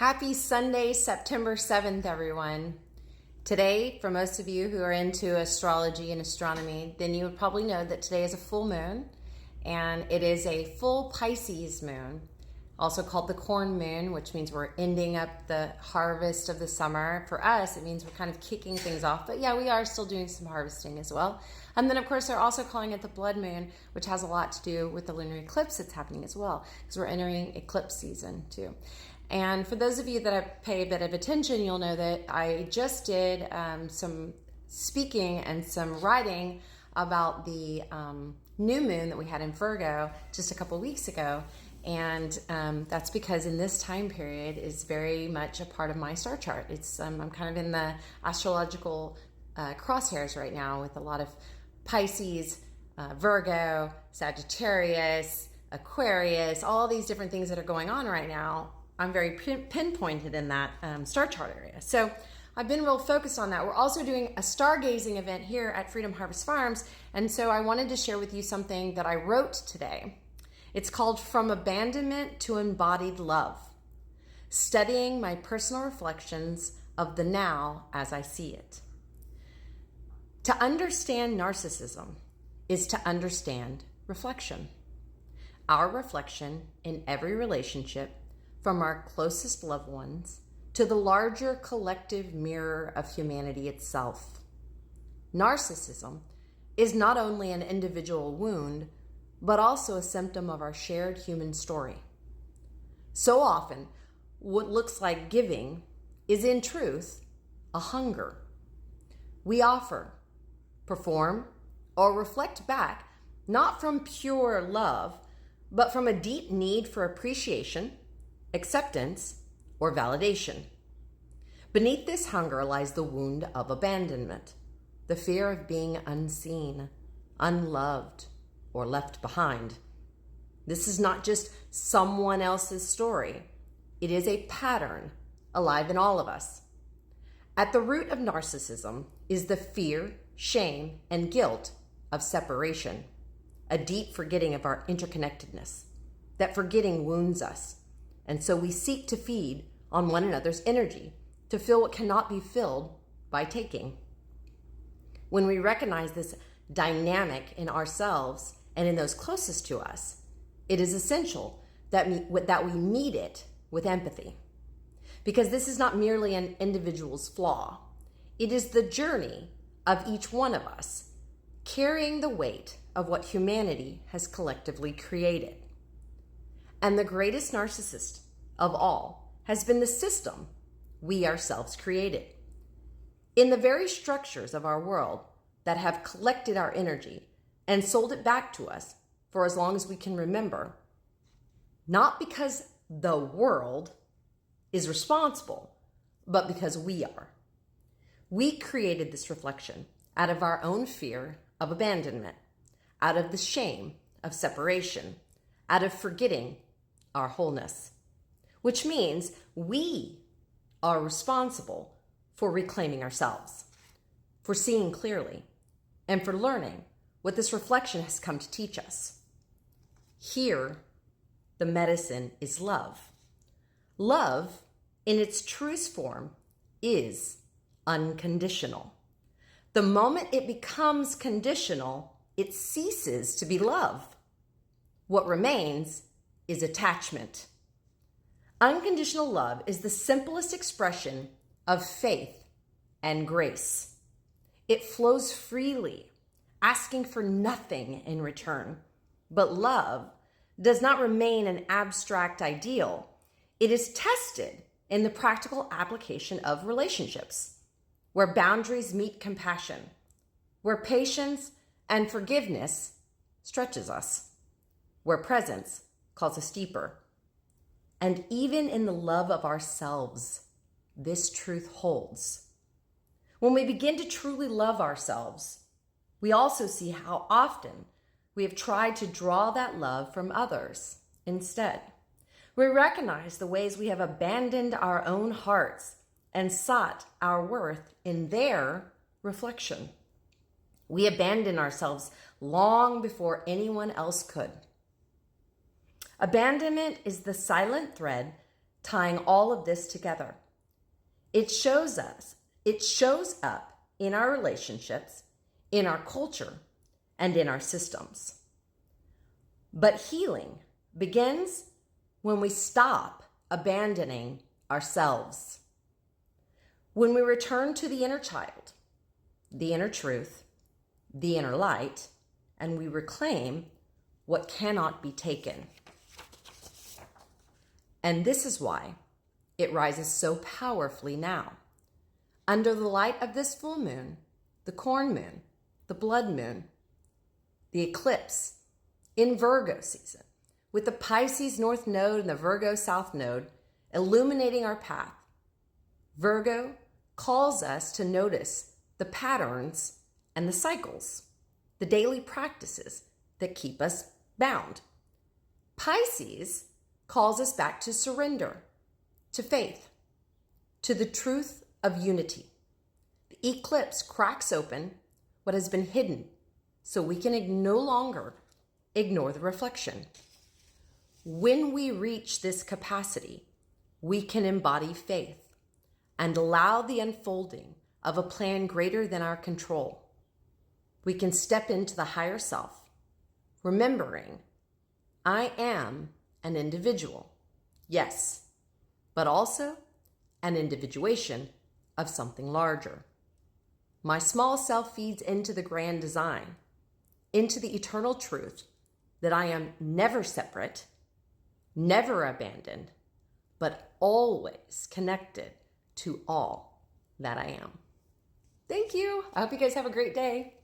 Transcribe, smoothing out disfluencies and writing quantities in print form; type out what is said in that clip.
Happy Sunday, September 7th, everyone. Today, for most of you who are into astrology and astronomy, then you would probably know that today is a full moon, and it is a full Pisces moon, also called the corn moon, which means we're ending up the harvest of the summer. For us, it means we're kind of kicking things off, but yeah, we are still doing some harvesting as well. And then, of course, they're also calling it the blood moon, which has a lot to do with the lunar eclipse that's happening as well, because we're entering eclipse season too. And for those of you that pay a bit of attention, you'll know that I just did some speaking and some writing about the new moon that we had in Virgo just a couple weeks ago. And that's because in this time period is very much a part of my star chart. It's I'm kind of in the astrological crosshairs right now with a lot of Pisces, Virgo, Sagittarius, Aquarius, all these different things that are going on right now. I'm very pinpointed in that star chart area. So I've been real focused on that. We're also doing a stargazing event here at Freedom Harvest Farms. And so I wanted to share with you something that I wrote today. It's called From Abandonment to Embodied Love, studying my personal reflections of the now as I see it. To understand narcissism is to understand reflection. Our reflection in every relationship, from our closest loved ones to the larger collective mirror of humanity itself. Narcissism is not only an individual wound, but also a symptom of our shared human story. So often, what looks like giving is in truth a hunger. We offer, perform, or reflect back not from pure love, but from a deep need for appreciation, acceptance, or validation. Beneath this hunger lies the wound of abandonment, the fear of being unseen, unloved, or left behind. This is not just someone else's story. It is a pattern alive in all of us. At the root of narcissism is the fear, shame, and guilt of separation, a deep forgetting of our interconnectedness. That forgetting wounds us. And so we seek to feed on one another's energy, to fill what cannot be filled by taking. When we recognize this dynamic in ourselves and in those closest to us, it is essential that we meet it with empathy. Because this is not merely an individual's flaw. It is the journey of each one of us, carrying the weight of what humanity has collectively created. And the greatest narcissist of all has been the system we ourselves created. In the very structures of our world that have collected our energy and sold it back to us for as long as we can remember, not because the world is responsible, but because we are. We created this reflection out of our own fear of abandonment, out of the shame of separation, out of forgetting our wholeness, which means we are responsible for reclaiming ourselves, for seeing clearly, and for learning what this reflection has come to teach us. Here, the medicine is love. Love, in its truest form, is unconditional. The moment it becomes conditional, it ceases to be love. What remains is attachment. Unconditional love is the simplest expression of faith and grace. It flows freely, asking for nothing in return. But love does not remain an abstract ideal. It is tested in the practical application of relationships, where boundaries meet compassion, where patience and forgiveness stretches us, where presence calls us deeper. And even in the love of ourselves, this truth holds. When we begin to truly love ourselves, we also see how often we have tried to draw that love from others instead. We recognize the ways we have abandoned our own hearts and sought our worth in their reflection. We abandon ourselves long before anyone else could. Abandonment is the silent thread tying all of this together. It shows up in our relationships, in our culture, and in our systems. But healing begins when we stop abandoning ourselves. When we return to the inner child, the inner truth, the inner light, and we reclaim what cannot be taken. And this is why it rises so powerfully now. Under the light of this full moon, the corn moon, the blood moon, the eclipse in Virgo season, with the Pisces North Node and the Virgo South Node illuminating our path, Virgo calls us to notice the patterns and the cycles, the daily practices that keep us bound. Pisces calls us back to surrender, to faith, to the truth of unity. The eclipse cracks open what has been hidden so we can no longer ignore the reflection. When we reach this capacity, we can embody faith and allow the unfolding of a plan greater than our control. We can step into the higher self, remembering I am an individual, yes, but also an individuation of something larger. My small self feeds into the grand design, into the eternal truth that I am never separate, never abandoned, but always connected to all that I am. Thank you. I hope you guys have a great day.